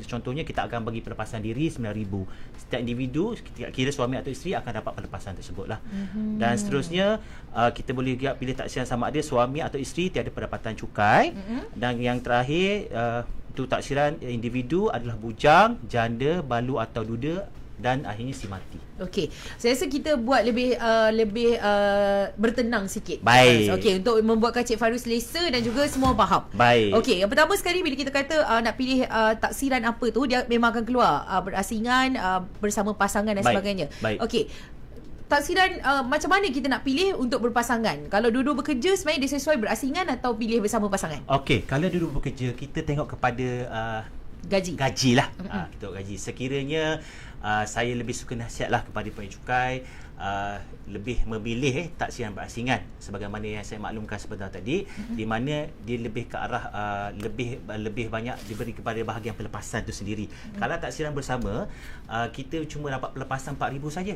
Contohnya kita akan bagi pelepasan diri 9,000. Setiap individu, kira suami atau isteri akan dapat pelepasan tersebut lah. Dan seterusnya kita boleh juga pilih taksiran sama ada suami atau isteri tiada pendapatan cukai. Dan yang terakhir itu taksiran individu adalah bujang, janda, balu atau duda, dan akhirnya si mati. Okey, saya rasa kita buat lebih bertenang sikit. Baik. Okey, untuk membuatkan Cik Fairuz selesa dan juga semua faham. Baik. Okey, yang pertama sekali bila kita kata nak pilih taksiran apa tu, dia memang akan keluar berasingan, bersama pasangan dan sebagainya. Baik. Okey. Taksiran macam mana kita nak pilih untuk berpasangan? Kalau dua-dua bekerja sebenarnya dia sesuai berasingan atau pilih bersama pasangan? Okey, kalau dulu bekerja kita tengok kepada gaji lah. Kita tengok gaji. Sekiranya saya lebih suka nasihatlah kepada pegawai cukai lebih memilih taksiran berasingan sebagaimana yang saya maklumkan sebentar tadi, di mana dia lebih ke arah lebih banyak diberi kepada bahagian pelepasan itu sendiri. Kalau taksiran bersama kita cuma dapat pelepasan 4,000 saja.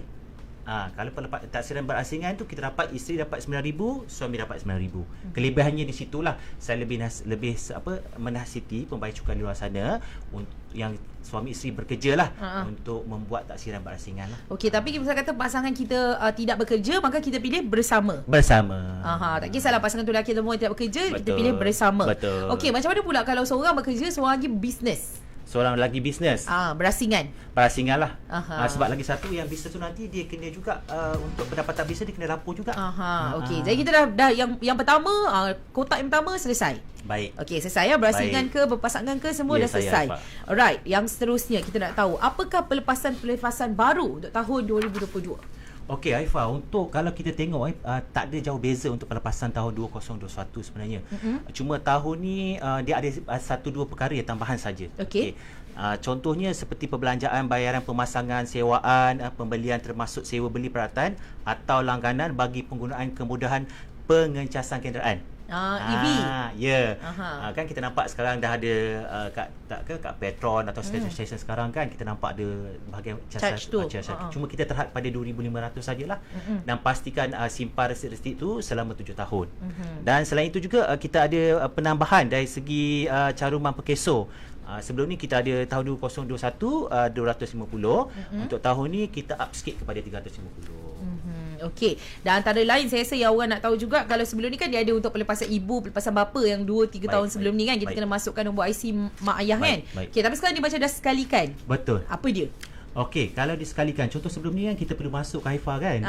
Kalau taksiran berasingan tu kita dapat, isteri dapat 9,000, suami dapat 9,000. Kelebihannya di situlah saya lebih menasihati pembayar cukai di luar sana yang suami isteri bekerja lah untuk membuat taksiran berasingan lah. Okey, tapi kita kata pasangan kita tidak bekerja, maka kita pilih bersama. Tak kisahlah pasangan tu lelaki atau perempuan tidak bekerja. Betul. Kita pilih bersama. Betul. Okey, macam mana pula kalau seorang bekerja, seorang lagi bisnes? Seorang lagi bisnes. Berasingan lah. Sebab lagi satu yang bisnes tu nanti dia kena juga untuk pendapatan bisnes dia kena lapor juga. Okey, jadi kita dah yang pertama, kotak yang pertama selesai. Baik. Okey, selesai ya, berasingan ke berpasangan ke semua dah selesai. Alright, yang seterusnya kita nak tahu apakah pelepasan baru untuk tahun 2022? Okey Haifah, untuk kalau kita tengok tak ada jauh beza untuk pelepasan tahun 2021 sebenarnya. Cuma tahun ni dia ada satu dua perkara yang tambahan saja. Okey. Contohnya seperti perbelanjaan, bayaran pemasangan, sewaan, pembelian termasuk sewa beli peralatan atau langganan bagi penggunaan kemudahan pengencasan kenderaan. EV. Ya. Kan kita nampak sekarang dah ada kat Petron atau stesen sekarang kan kita nampak ada bahagian charge tu. Cuma kita terhad pada 2,500 sajalah. Dan pastikan simpan resit-resit tu selama 7 tahun. Dan selain itu juga kita ada penambahan dari segi caruman perkeso. Sebelum ni kita ada tahun 2021 250. Untuk tahun ni kita up sikit kepada 350. Okey. Dan antara lain saya rasa yang orang nak tahu juga, kalau sebelum ni kan dia ada untuk pelepasan ibu, pelepasan bapa yang 2-3 tahun sebelum ni kan kita kena masukkan nombor IC mak ayah kan. Okey, tapi sekarang dia macam dah sekalikan. Betul. Apa dia? Okey, kalau disekalikan, contoh sebelum ni kan kita perlu masuk Haifah kan.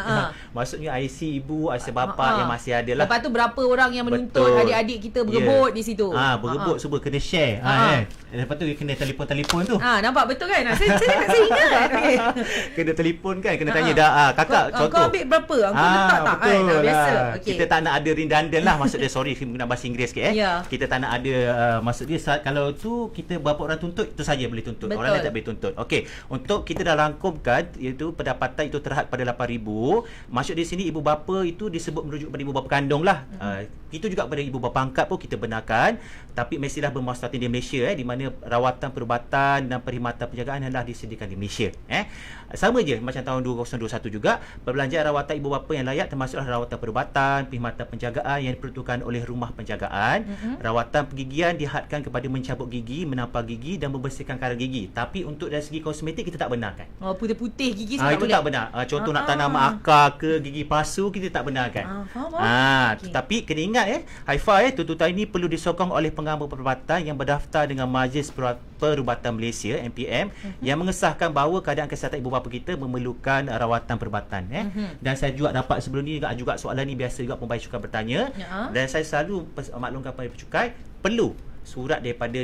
Maksudnya IC ibu, IC bapa yang masih ada lah. Lepas tu berapa orang yang menuntut, adik-adik kita berebut di situ. Berebut semua kena share. Lepas tu kena telefon tu. Nampak betul kan? Saya ingat. Okay. Kena telefon kan, kena tanya dah kakak contoh. Kau ambil berapa? Kau letak tak? Biasa. Okay. Kita tak nak ada redundant lah, maksud dia sorry guna bahasa Inggeris sikit Kita tak nak ada maksud dia kalau tu kita berapa orang tuntut itu saja boleh tuntut. Betul. Orang lain tak boleh tuntut. Okey, untuk kita dah rangkumkan iaitu pendapatan itu terhad pada 8,000. Maksud di sini ibu bapa itu disebut merujuk pada ibu bapa kandung lah. Itu juga pada ibu bapa angkat pun kita benarkan, tapi mestilah bermuasalah di Malaysia di mana rawatan perubatan dan perkhidmatan penjagaan adalah disediakan di Malaysia. Sama je macam tahun 2021 juga, perbelanjaan rawatan ibu bapa yang layak termasuklah rawatan perubatan, perkhidmatan penjagaan yang diperuntukkan oleh rumah penjagaan. Rawatan pengigian dihadkan kepada mencabut gigi, menampal gigi dan membersihkan karang gigi. Tapi untuk dari segi kosmetik kita tak benarkan. Putih-putih gigi semua itu boleh. tak benar. Contoh nak tanam akar ke gigi palsu kita tak benarkan. Tapi kena ingat Haifah tuntutan ini perlu disokong oleh pengamal perubatan yang berdaftar dengan Majlis Perubatan Malaysia MPM yang mengesahkan bahawa keadaan kesihatan ibu bapa kita memerlukan rawatan perubatan. Dan saya juga dapat sebelum ni juga soalan ni biasa juga pembayar cukai bertanya. Dan saya selalu maklumkan pembayar cukai perlu surat daripada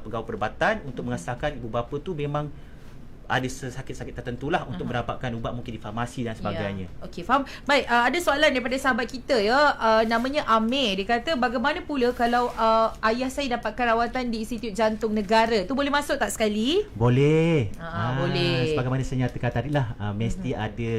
pegawai perubatan untuk mengesahkan ibu bapa tu memang ada sakit-sakit tertentulah untuk mendapatkan ubat mungkin di farmasi dan sebagainya. Okey, faham. Baik, ada soalan daripada sahabat kita namanya Amir. Dia kata bagaimana pula kalau ayah saya dapatkan rawatan di Institut Jantung Negara, tu boleh masuk tak sekali? Boleh. Boleh. Sebagaimana saya nyatakan tadilah, mesti ada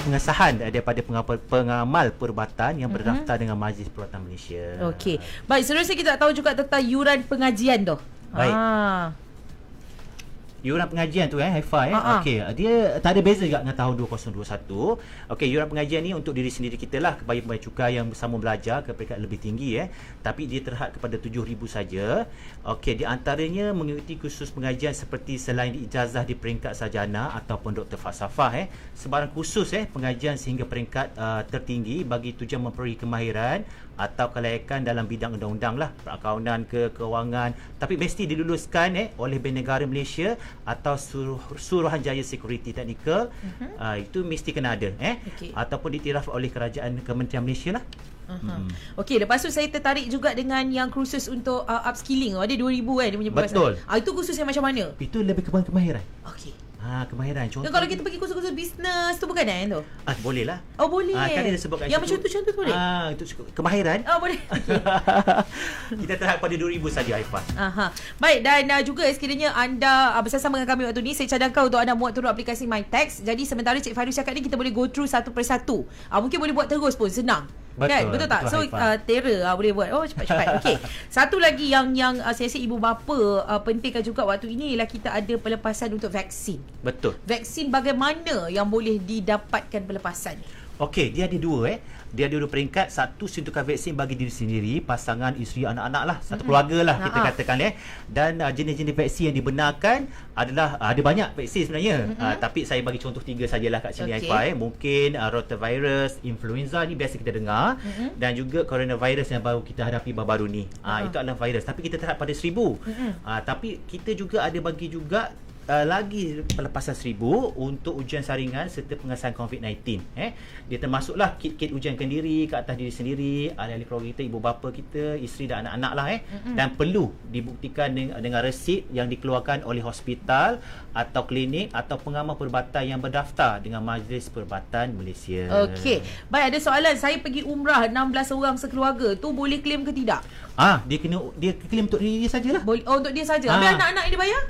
pengesahan daripada pengamal perubatan yang berdaftar dengan Majlis Perubatan Malaysia. Okey. Baik, seterusnya kita tahu juga tentang yuran pengajian tu. Baik. Yuran pengajian tu Haifa okey, dia tak ada beza juga dengan tahun 2021. Okey, yuran pengajian ni untuk diri sendiri kita lah, kepada pembayar cukai yang bersama belajar ke peringkat lebih tinggi tapi dia terhad kepada 7,000 saja. Okey, di antaranya mengikuti kursus pengajian seperti selain ijazah di peringkat sarjana ataupun doktor falsafah sebarang kursus pengajian sehingga peringkat tertinggi bagi tujuan memperoleh kemahiran atau kelayakan dalam bidang undang-undang lah, perakaunan ke kewangan, tapi mesti diluluskan oleh Bank Negara Malaysia atau Suruhanjaya Security Technical. Itu mesti kena ada ataupun diiktiraf oleh kerajaan Kementerian Malaysia lah. Okey, lepas tu saya tertarik juga dengan yang kursus untuk upskilling. Ada 2,000 dia punya perbahasan. Betul. Itu kursus yang macam mana? Itu lebih kepada kemahiran. Okey. Kemahiran. Contoh kalau kita pergi kursus-kursus bisnes tu bukan tu? Boleh lah. Oh, boleh. Kan dia sebutkan yang macam tu boleh? Itu kemahiran. Boleh. Kita terhad pada 2,000 saja, Haifa. Baik, dan juga sekiranya anda bersama dengan kami waktu ni, saya cadangkan untuk anda muat turun aplikasi MyTax. Jadi sementara Cik Fairuz cakap ni, kita boleh go through satu persatu. Mungkin boleh buat terus pun, senang. Betul tak? So terror boleh buat. Cepat-cepat. Okey. Satu lagi yang saya rasa ibu bapa pentingkan juga waktu ini ialah kita ada pelepasan untuk vaksin. Betul. Vaksin bagaimana yang boleh didapatkan pelepasan? Okey, dia ada dua Dia ada dua peringkat. Satu, suntikan vaksin bagi diri sendiri, pasangan, isteri, anak-anak lah, satu keluarga lah kita katakan Dan jenis-jenis vaksin yang dibenarkan adalah ada banyak vaksin sebenarnya. Tapi saya bagi contoh 3 sajalah kat sini, Haifa. Mungkin rotavirus, influenza ni biasa kita dengar, dan juga coronavirus yang baru kita hadapi baru-baru ni. Itu adalah virus, tapi kita terhad pada 1,000. Tapi kita juga ada bagi juga lagi pelepasan 1,000 untuk ujian saringan serta pengesahan COVID-19. Dia termasuklah kit-kit ujiankan diri ke atas diri sendiri, ahli-ahli keluarga kita, ibu bapa kita, isteri dan anak-anak lah. Dan perlu dibuktikan dengan resit yang dikeluarkan oleh hospital atau klinik atau pengamal perubatan yang berdaftar dengan Majlis Perubatan Malaysia. Okey. Baik, ada soalan. Saya pergi umrah 16 orang sekeluarga. Tu boleh claim ke tidak? Dia claim untuk diri dia sajalah. Boleh. Untuk dia saja. Habis anak-anak yang dia bayar?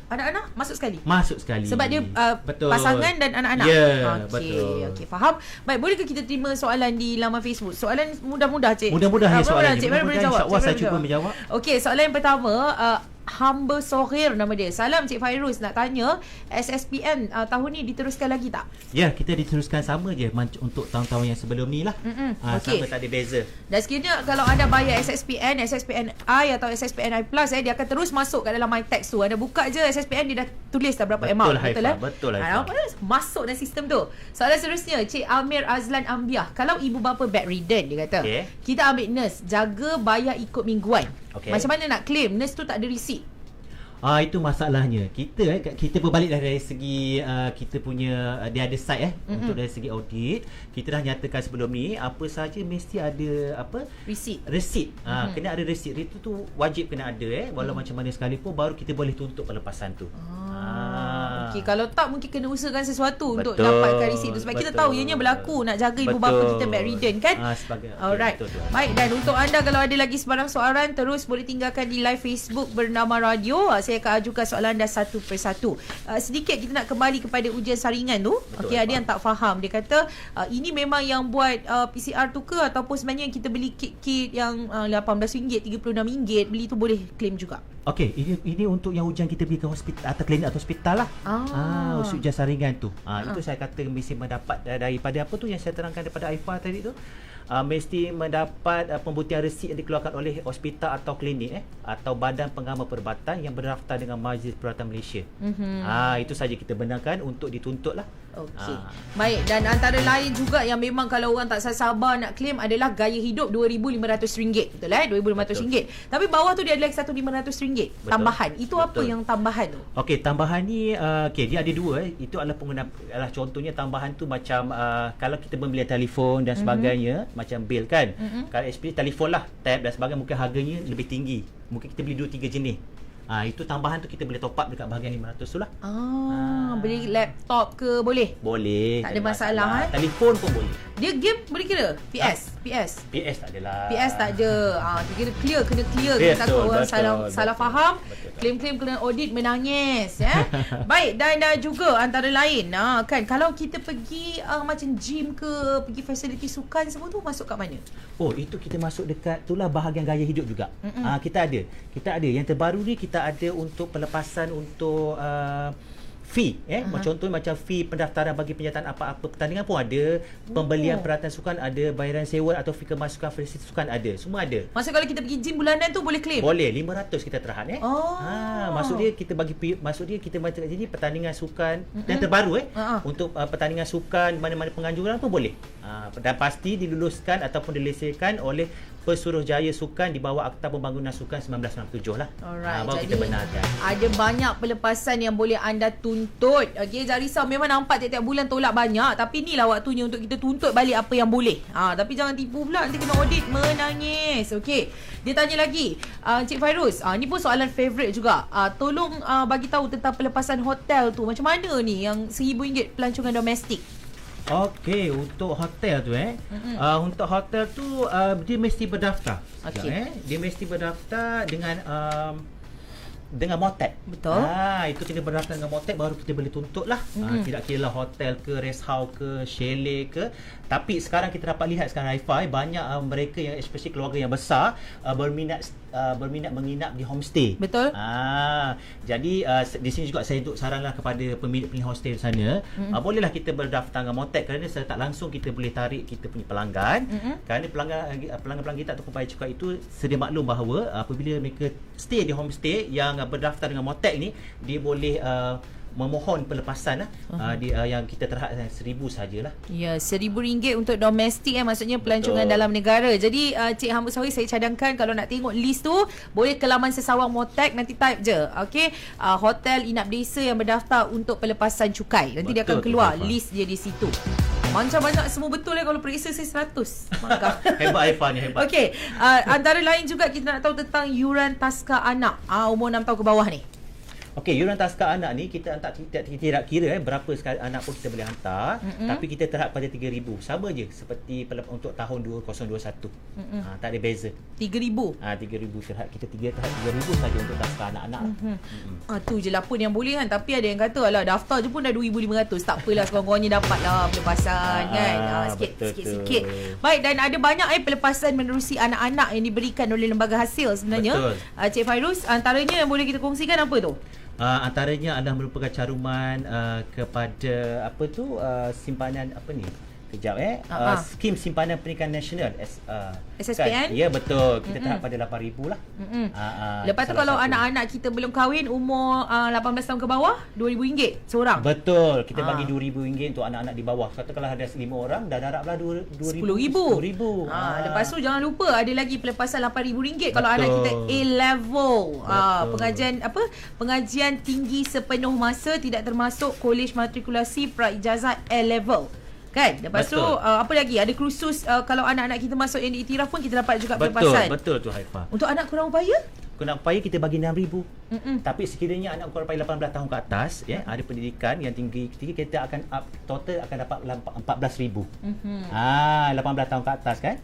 Anak-anak masuk sekali? Masuk sekali. Sebab dia betul. Pasangan dan anak-anak? Betul. Okey, faham. Baik, bolehkah kita terima soalan di laman Facebook? Soalan mudah-mudah, Cik. Mudah-mudah soalan. Cik Mary boleh jawab. InsyaAllah saya cuba menjawab. Okey, soalan yang pertama, Hamba Sohir nama dia. Salam Cik Fairuz, nak tanya SSPN tahun ni diteruskan lagi tak? Ya, kita diteruskan sama je untuk tahun-tahun yang sebelum ni lah. Sama, tak ada beza. Dan sekiranya kalau anda bayar SSPN, SSPNI atau SSPNI Plus, dia akan terus masuk kat dalam MyTax tu. Anda buka je SSPN, dia dah tulis dah berapa amount. Betul, Haifa. Masuk dalam sistem tu. Soalan seterusnya, Cik Amir Azlan Ambiah. Kalau ibu bapa bedridden, dia kata, kita ambil nurse, jaga bayar ikut mingguan. Macam mana nak claim? Nurse tu tak ada receipt. Itu masalahnya. Kita berbalik dari segi kita punya dia ada site untuk dari segi audit. Kita dah nyatakan sebelum ni apa saja mesti ada receipt. Kena ada receipt. Itu tu wajib kena ada walau macam mana sekalipun baru kita boleh tuntut pelepasan tu. Okey, kalau tak mungkin kena usahakan sesuatu untuk dapatkan receipt tu sebab kita tahu ianya berlaku nak jaga ibu bapa kita bedridden kan. Alright. Baik, dan untuk anda kalau ada lagi sebarang soalan terus boleh tinggalkan di live Facebook bernama Radio. Saya akan ajukan soalan anda satu persatu. Sedikit kita nak kembali kepada ujian saringan tu. Okey, ada yang tak faham. Dia kata ini memang yang buat PCR tu ke ataupun sebenarnya kita beli kit-kit yang RM18, RM36 beli tu boleh claim juga. Okey, ini untuk yang ujian kita pergi ke hospital atau klinik atau hospital lah. Ujian saringan tu. Itu saya kata mesti mendapat daripada apa tu yang saya terangkan daripada Haifa tadi tu. Mesti mendapat pembuktian resit yang dikeluarkan oleh hospital atau klinik atau badan pengamal perubatan yang berdaftar dengan Majlis Perubatan Malaysia. Itu saja kita benarkan untuk dituntut lah. Okey. Baik, dan antara lain juga yang memang kalau orang tak sabar nak claim adalah gaya hidup RM2,500. Betul RM2,500. Tapi bawah tu dia ada lagi satu RM500 tambahan. Itu apa yang tambahan tu? Okey, tambahan ni dia ada dua. Itu adalah contohnya tambahan tu macam kalau kita membeli telefon dan sebagainya, macam bil kan. Kalau HP telefon lah, tab dan sebagainya mungkin harganya lebih tinggi. Mungkin kita beli 2-3 jenis. Itu tambahan tu kita boleh top up dekat bahagian RM500 tu lah. Beli laptop ke boleh? Boleh. Tak ada masalah. Telefon pun boleh. Dia game boleh kira? PS tak adalah. PS tak ada. Kira clear, kena clear. Kita takut orang salah faham. Claim-claim kena audit menangis. Baik, dan juga antara lain kan, kalau kita pergi macam gym ke, pergi fasiliti sukan semua tu masuk kat mana? Oh, itu kita masuk dekat itulah bahagian gaya hidup juga. Kita ada yang terbaru ni, kita ada untuk pelepasan untuk fee contohnya macam fee pendaftaran bagi penyertaan apa-apa pertandingan pun ada, pembelian peralatan sukan ada, bayaran sewa atau fee kemasukan fasiliti sukan ada, semua ada. Maksud kalau kita pergi gym bulanan tu boleh claim? Boleh, 500 kita terhad maksud dia kita macam jadi pertandingan sukan yang terbaru untuk pertandingan sukan mana-mana penganjuran pun boleh. Dan pasti diluluskan ataupun dilesenkan oleh Pesuruhjaya Sukan di bawah Akta Pembangunan Sukan 1997 lah. Baru kita benarkan. Ada banyak pelepasan yang boleh anda tuntut. Okey, jangan risau, memang nampak tiap-tiap bulan tolak banyak, tapi inilah waktunya untuk kita tuntut balik apa yang boleh. Tapi jangan tipu pula, nanti kena audit menangis. Okey. Dia tanya lagi, Cik Fairuz, ni pun soalan favourite juga. Tolong bagi tahu tentang pelepasan hotel tu. Macam mana ni yang RM1,000 pelancongan domestik? Okey, untuk hotel tu untuk hotel tu dia mesti berdaftar. Dia mesti berdaftar dengan Motek. Betul. Itu kena berdaftar dengan Motek baru kita boleh tuntut lah. Tidak kira lah hotel ke, rest house ke, chalet ke. Tapi sekarang kita dapat lihat sekarang Haifah, banyak mereka yang especially keluarga yang besar berminat menginap di homestay. Betul. Jadi di sini juga saya untuk saranlah kepada pemilik homestay di sana, bolehlah kita berdaftar dengan Motek, kerana secara tak langsung kita boleh tarik kita punya pelanggan. Kerana pelanggan kita ataupun payah cukai itu sedia maklum bahawa apabila mereka stay di homestay yang berdaftar dengan Motek ni, dia boleh memohon pelepasan yang kita terhad RM1,000 sajalah. Ya, RM1,000 untuk domestik maksudnya pelancongan dalam negara. Jadi Cik Hambut Sawit, saya cadangkan kalau nak tengok list tu boleh ke laman Sesawang Motek, nanti type je. Okey, hotel inap desa yang berdaftar untuk pelepasan cukai. Nanti dia akan keluar list dia di situ. Macam banyak semua betul kalau periksa saya 100. Hebat Haifah ni, hebat. Okey, antara lain juga kita nak tahu tentang yuran taska anak umur 6 tahun ke bawah ni. Okey, yuran taska anak ni kita tidak kira berapa sekali anak pun kita boleh hantar, tapi kita terhad pada RM3,000. Sama je seperti untuk tahun 2021. Tak ada beza. RM3,000. RM3,000 terhad kita terhad RM3,000 saja untuk taska anak-anak. Tu je lah pun yang boleh kan. Tapi ada yang kata alah daftar je pun dah RM2,500. Tak apalah, sekurang-kurangnya dapatlah pelepasan kan. Sikit-sikit. Baik, dan ada banyak pelepasan menerusi anak-anak yang diberikan oleh lembaga hasil sebenarnya. Cik Fairuz, antaranya yang boleh kita kongsikan apa tu? Antaranya adalah merupakan caruman kepada simpanan Kejap skim simpanan pendidikan nasional SSPN. Kan? Ya, betul. Kita terhad pada RM8,000 lah. Lepas tu kalau anak-anak kita belum kahwin, umur 18 tahun ke bawah, RM2,000 seorang. Betul. Kita bagi RM2,000 untuk anak-anak di bawah. Katakanlah ada 5 orang, dan haraplah RM10,000. RM10,000. Lepas tu jangan lupa ada lagi pelepasan RM8,000 kalau anak kita A-level. Pengajian tinggi sepenuh masa, tidak termasuk kolej matrikulasi praijazat A-level. Kan? Lepas tu apa lagi? Ada kursus kalau anak-anak kita masuk yang diiktiraf pun kita dapat juga pelepasan. Betul tu Haifah. Untuk anak kurang upaya? Kurang upaya kita bagi RM6,000. Tapi sekiranya anak kurang upaya 18 tahun ke atas, ada pendidikan yang tinggi, kita akan total akan dapat RM14,000. 18 tahun ke atas kan?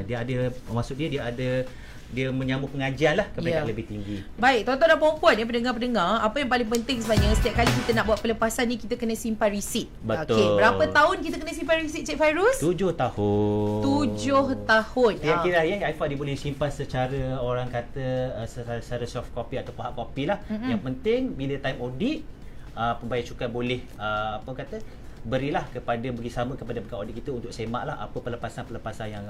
Dia ada, maksud dia ada dia menyambung pengajian lah ke peringkat lebih tinggi. Baik, tuan-tuan dan puan-puan pendengar-pendengar, apa yang paling penting sebenarnya setiap kali kita nak buat pelepasan ni, kita kena simpan resit. Betul. Okey, berapa tahun kita kena simpan resit, Cik Fairuz? 7 tahun. 7 tahun. Kira-kira Haifah dia boleh simpan secara orang kata secara soft copy atau hard copy lah. Yang penting bila time audit, pembayar cukai boleh berilah bersama kepada pegawai audit kita untuk semak lah apa pelepasan-pelepasan yang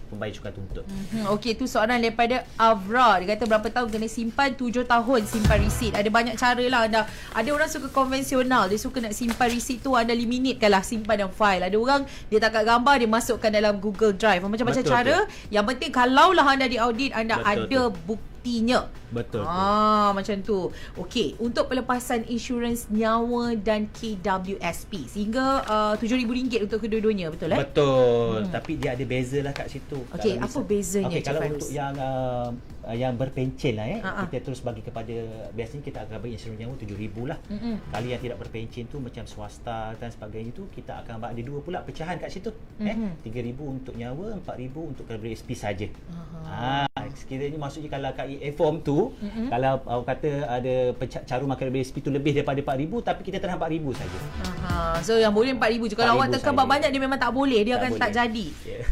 pembayar cukai tuntut. Okey, tu soalan daripada Avra. Dia kata berapa tahun kena simpan? 7 tahun simpan resit. Ada banyak cara lah. Ada orang suka konvensional, dia suka nak simpan resit tu, anda limitkan lah simpan dalam file. Ada orang dia tangkap gambar, dia masukkan dalam Google Drive. Macam-macam cara. Yang penting kalaulah anda diaudit, anda ada buktinya. Betul. Macam tu. Okey, untuk pelepasan insurans nyawa dan KWSP sehingga RM7,000 untuk kedua-duanya, betul Betul. Tapi dia ada beza lah kat situ. Okey, apa bezanya? Okey, kalau untuk yang yang berpencen lah kita terus bagi kepada, biasanya kita akan bagi insurans nyawa 7,000 lah. Kalau yang tidak berpencen tu macam swasta dan sebagainya tu, kita akan ada dua pula pecahan kat situ. 3,000 untuk nyawa, 4,000 untuk WSP saja. Sekiranya maksudnya kalau kat form tu, kalau kata ada carum makan WSP tu lebih daripada 4,000, tapi kita terhad 4,000 saja. So yang boleh 4,000 je. Kalau awak tekan banyak, dia memang tak boleh. Dia akan tak jadi.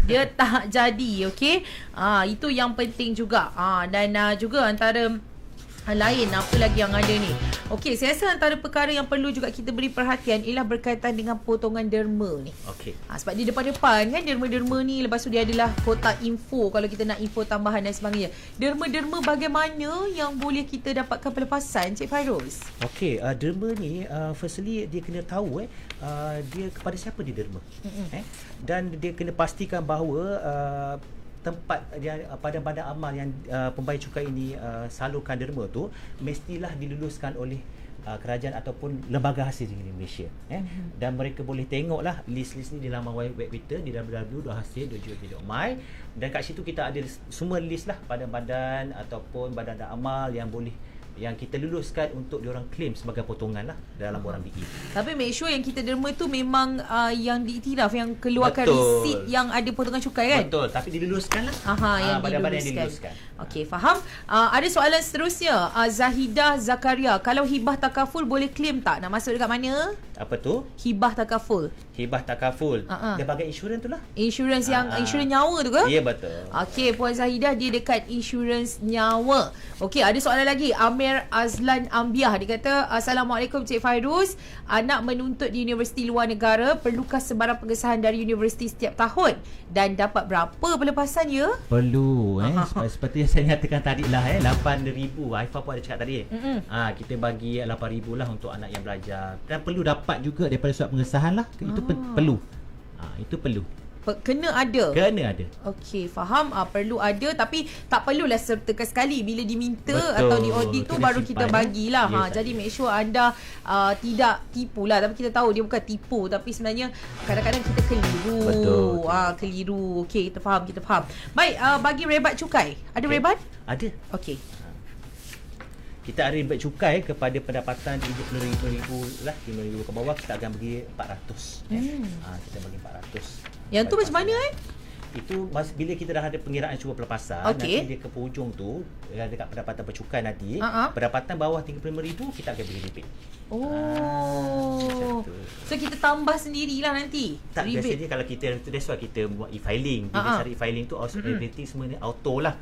Dia tak jadi. Okey. Itu yang penting juga. Dan juga antara lain apa lagi yang ada ni. Okey, saya rasa antara perkara yang perlu juga kita beri perhatian ialah berkaitan dengan potongan derma ni. Okey. Sebab di depan-depan kan derma-derma ni, lepas tu dia adalah kotak info kalau kita nak info tambahan dan sebagainya. Derma-derma bagaimana yang boleh kita dapatkan pelepasan, Cik Fairuz? Okey, derma ni firstly dia kena tahu dia kepada siapa dia derma. Dan dia kena pastikan bahawa tempat pada badan amal yang pembayar cukai ini salurkan derma tu mestilah diluluskan oleh kerajaan ataupun lembaga hasil di Malaysia. Dan mereka boleh tengoklah list-list ni di laman web kita di www.hasil.go.my, dan kat situ kita ada semua list lah badan-badan ataupun badan amal yang kita luluskan untuk diorang claim sebagai potongan lah dalam borang BE. Tapi make sure yang kita derma tu memang yang diiktiraf, yang keluarkan resit yang ada potongan cukai kan? Betul, tapi diluluskan lah. Yang diluluskan. Okey, faham. Ada soalan seterusnya. Zahidah Zakaria, kalau hibah takaful boleh claim tak? Nak masuk dekat mana? Apa tu? Hibah takaful. Hibah takaful. Dia bagai insurans tu lah. Insurans yang insurans nyawa tu ke? Ya, betul. Okey, Puan Zahidah dia dekat insurans nyawa. Okey, ada soalan lagi. Amir Azlan Ambiah, dia kata, Assalamualaikum Cik Fairuz, anak menuntut di universiti luar negara, perlukah sebarang pengesahan dari universiti setiap tahun dan dapat berapa pelepasan ya? Perlu seperti yang saya nyatakan tadi lah 8,000. Haifah pun ada cakap tadi. Kita bagi 8,000 lah untuk anak yang belajar, dan perlu dapat juga daripada surat pengesahan lah. Itu perlu. Itu perlu. Kena ada. Okey, faham. Perlu ada, tapi tak perlulah sertakan sekali. Bila diminta atau diaudit tu baru kita bagilah. Jadi make sure anda tidak tipu lah. Tapi kita tahu dia bukan tipu, tapi sebenarnya kadang-kadang kita keliru. Keliru. Okey, kita faham. Baik, bagi rebat cukai. Ada rebat? Ada. Okey. Kita ada rebat cukai kepada pendapatan RM50,000 lah, RM5,000 ke bawah kita akan bagi 400. Kita bagi 400. Yang tu macam mana Itu bila kita dah ada pengiraan cuba pelepasan, nanti dia ke hujung tu dekat pendapatan bercukai nanti, pendapatan bawah RM35,000 kita akan bagi rebate. So kita tambah sendirilah nanti. Tak, biasanya kalau kita, that's why kita buat e-filing. Bila cari e-filing tu rating semua ni auto lah.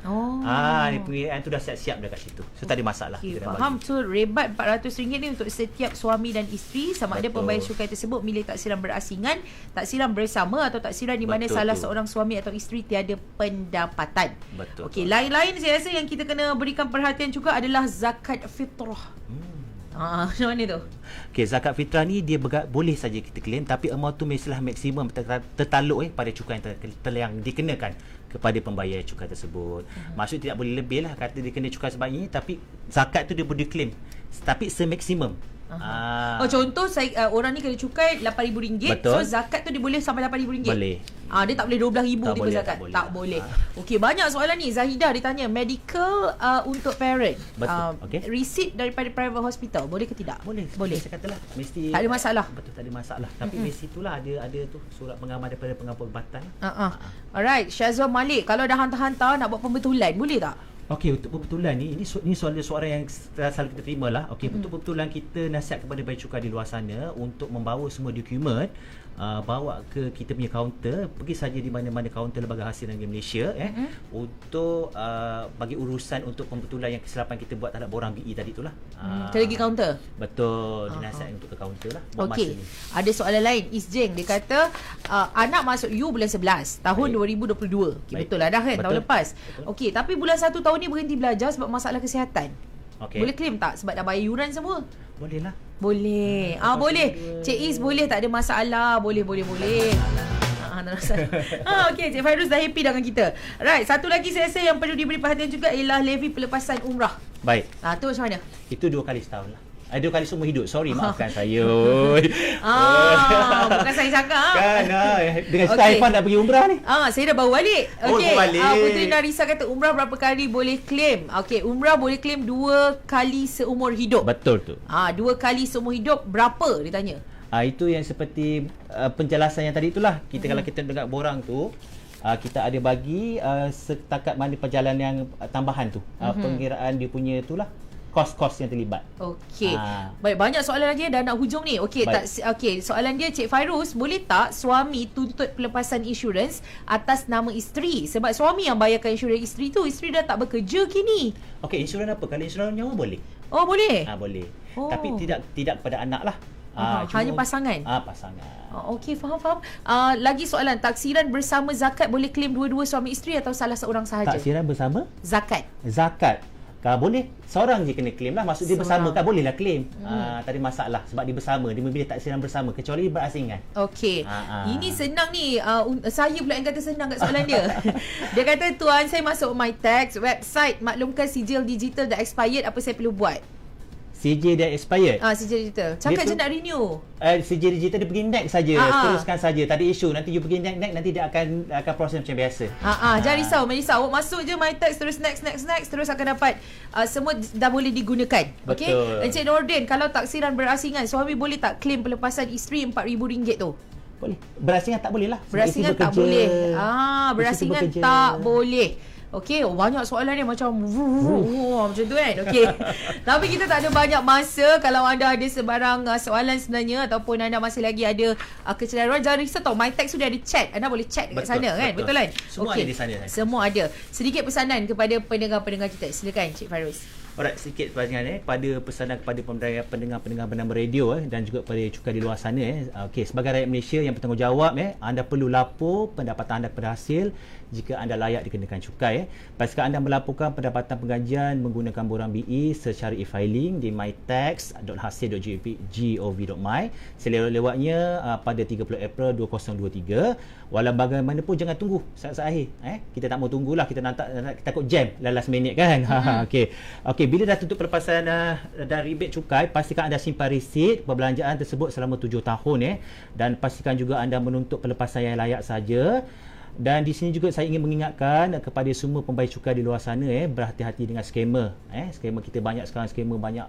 Pengiraan tu dah siap-siap dah kat situ. So tak ada masalah. Faham. So rebat RM400 ni untuk setiap suami dan isteri, sama ada pembayar cukai tersebut milih taksiran berasingan, taksiran bersama atau taksiran di mana salah seorang suami atau isteri tiada pendapatan. Okey, lain-lain saya rasa yang kita kena berikan perhatian juga adalah zakat fitrah. Macam mana tu? Okey, zakat fitrah ni dia boleh saja kita claim, tapi amount tu mestilah maksimum tertaluk pada cukai yang dikenakan kepada pembayar cukai tersebut. Maksud tidak boleh lebih lah, kata dia kena cukai sebab ini, tapi zakat tu dia boleh claim tapi semaksimum. Contoh orang ni kena cukai RM8,000. So zakat tu dia boleh sampai RM8,000. Boleh. Dia tak boleh RM12,000 tiba zakat. Tak boleh. Okey, banyak soalan ni. Zahidah dia tanya, medical untuk parent. Receipt daripada private hospital boleh ke tidak? Boleh. Saya katalah mesti tak ada masalah. Betul, tak ada masalah. Tapi mesti itulah ada tu surat pengamal daripada pengampu perubatan. Alright, Syazwan Malik, kalau dah hantar-hantar nak buat pembetulan boleh tak? Okey, untuk pembetulan ni soalan yang selalu kita terima lah. Okey, untuk pembetulan kita nasihat kepada bayar cukai di luar sana untuk membawa semua dokumen, bawa ke kita punya kaunter, pergi saja di mana-mana kaunter lembaga hasil negara Malaysia untuk bagi urusan untuk pembetulan yang kesilapan kita buat terhadap borang BE tadi tu lah. Kita pergi kaunter? Betul, dinasihat untuk ke kaunter lah. Okey, ada soalan lain. Isjeng dia kata anak masuk U bulan 11 tahun 2022. Betul lah dah kan, tahun lepas. Okey, tapi bulan 1 tahun ni berhenti belajar sebab masalah kesihatan. Boleh claim tak sebab dah bayar yuran semua? Boleh lah. Boleh. Boleh. Cik Is boleh, tak ada masalah. Boleh. Okey, Cik Fairuz dah happy dengan kita. Right, satu lagi saya rasa yang perlu diberi perhatian juga ialah levy pelepasan umrah. Baik. Tu macam mana? Itu 2 kali setahun lah. 2 kali seumur hidup. Sorry, maafkan saya. Bukan saya cakap. Kan, dengan cerita Irfan nak pergi umrah ni. Saya dah bawa balik. Okey. Balik. Puteri Narisa kata umrah berapa kali boleh claim? Okey, umrah boleh claim 2 kali seumur hidup. Betul tu. 2 kali seumur hidup berapa dia tanya? Itu yang seperti penjelasan yang tadi itulah. Kalau kita dengar borang tu, kita ada bagi setakat mana perjalanan yang tambahan tu. Pengiraan dia punya itulah. Kos-kos yang terlibat. Okey. Baik, banyak soalan lagi dah nak hujung ni. Okey, soalan dia Cik Fairuz, boleh tak suami tuntut pelepasan insurans atas nama isteri sebab suami yang bayarkan insurans isteri tu, isteri dah tak bekerja kini. Okey, insurans apa? Kalau insurans nyawa boleh. Oh, boleh. Boleh. Tapi tidak kepada anak lah. Hanya pasangan. Pasangan. Okey, faham. Lagi soalan, taksiran bersama zakat boleh claim dua-dua suami isteri atau salah seorang sahaja? Taksiran bersama? Zakat. Kalau boleh, seorang je kena claim lah. Maksud dia bersama kan bolehlah claim. Tak ada masalah sebab dia bersama. Dia memilih taksiran bersama kecuali berasingan. Okey. Ini senang ni. Saya pula yang kata senang kat soalan dia. Dia kata, tuan saya masuk MyTax website maklumkan sijil digital dah expired, apa saya perlu buat? CJ dah expired. CJ digital. Cakap je nak renew. CJ digital dia pergi next saja. Teruskan saja. Tak ada isu. Nanti you pergi next, nanti dia akan proses macam biasa. Jangan risau, Melissa. Awak masuk je MyTax terus next terus akan dapat semua dah boleh digunakan. Okey. Encik Nordin, kalau taksiran berasingan, suami boleh tak claim pelepasan isteri RM4,000 tu? Boleh. Berasingan tak boleh lah. Berasingan tak boleh. Berasingan tak boleh. Okey, banyak soalan ni macam macam tu kan. Okey. Tapi kita tak ada banyak masa. Kalau anda ada sebarang soalan sebenarnya ataupun anda masih lagi ada kecelaruan, jangan risau tau. MyTax sudah ada chat. Anda boleh chat dekat sana kan. Betul kan? Semua ada di sana. Semua ada. Sedikit pesanan kepada pendengar-pendengar kita. Silakan Cik Fairuz. Alright, sedikit pesanan pada pesanan kepada pendengar-pendengar bernama radio dan juga kepada cukai di luar sana. Okey, sebagai rakyat Malaysia yang bertanggungjawab, anda perlu lapor pendapatan anda kepada hasil jika anda layak dikenakan cukai. Pastikan anda melaporkan pendapatan penggajian menggunakan borang BE secara e-filing di mytax.hasil.gov.my selewat-lewatnya pada 30 April 2023. Walau bagaimanapun jangan tunggu saat-saat akhir. Kita tak mau tunggulah, kita takut jam last minute kan. Okey, bila dah tutup pelepasan dan rebate cukai, pastikan anda simpan resit perbelanjaan tersebut selama 7 tahun dan pastikan juga anda menuntut pelepasan yang layak saja. Dan di sini juga saya ingin mengingatkan kepada semua pembayar cukai di luar sana berhati-hati dengan skamer. Skamer kita banyak sekarang, skamer banyak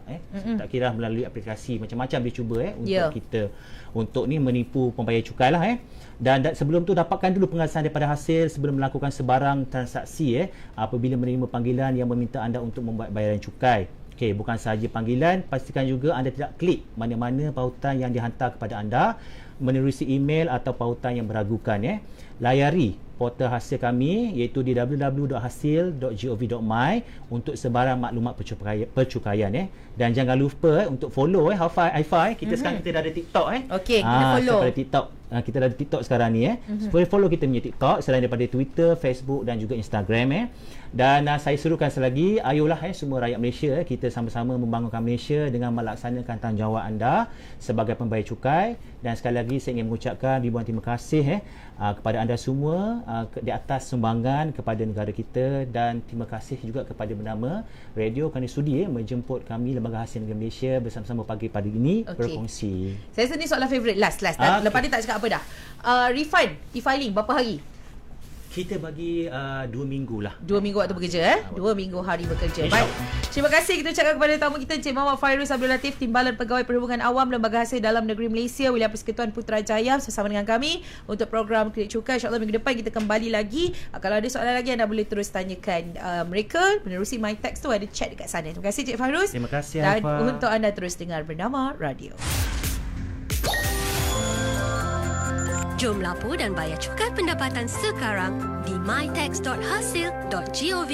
tak kira melalui aplikasi macam-macam dia cuba untuk kita untuk ni menipu pembayar cukai lah Dan sebelum tu dapatkan dulu pengasahan daripada hasil sebelum melakukan sebarang transaksi apabila menerima panggilan yang meminta anda untuk membuat bayaran cukai. Okey, bukan sahaja panggilan, pastikan juga anda tidak klik mana-mana pautan yang dihantar kepada anda menerusi email atau pautan yang meragukan. Layari portal hasil kami iaitu di www.hasil.gov.my untuk sebarang maklumat percukaian dan jangan lupa untuk follow hi-fi kita sekarang kita dah ada TikTok okey, kita follow TikTok. Kita dah ada TikTok sekarang ni supaya follow kita punya TikTok selain daripada Twitter, Facebook dan juga Instagram dan saya serukan selagi ayolah semua rakyat Malaysia kita sama-sama membangunkan Malaysia dengan melaksanakan tanggungjawab anda sebagai pembayar cukai. Dan sekali lagi saya ingin mengucapkan ribuan terima kasih kepada anda semua di atas sumbangan kepada negara kita dan terima kasih juga kepada bernama Radio kerana sudi menjemput kami Lembaga Hasil Negara Malaysia bersama-sama pagi ini berkongsi. Saya rasa ni soalan favourite last lepas ni tak cakap apa dah. Refund e-filing berapa hari? Kita bagi 2 minggu lah. 2 minggu waktu bekerja 2 minggu hari bekerja. Baik. Terima kasih kita ucapkan kepada tamu kita Encik Muhammad Fairuz Abdul Latif, Timbalan Pegawai Perhubungan Awam Lembaga Hasil Dalam Negeri Malaysia, Wilayah Persekutuan Putrajaya bersama dengan kami untuk program Kredit Cukai. InsyaAllah minggu depan kita kembali lagi. Kalau ada soalan lagi anda boleh terus tanyakan mereka menerusi MyTax tu, ada chat dekat sana. Terima kasih Encik Fairuz. Terima kasih dan untuk anda terus dengar Bernama Radio. Jom lapor dan bayar cukai pendapatan sekarang di mytax.hasil.gov.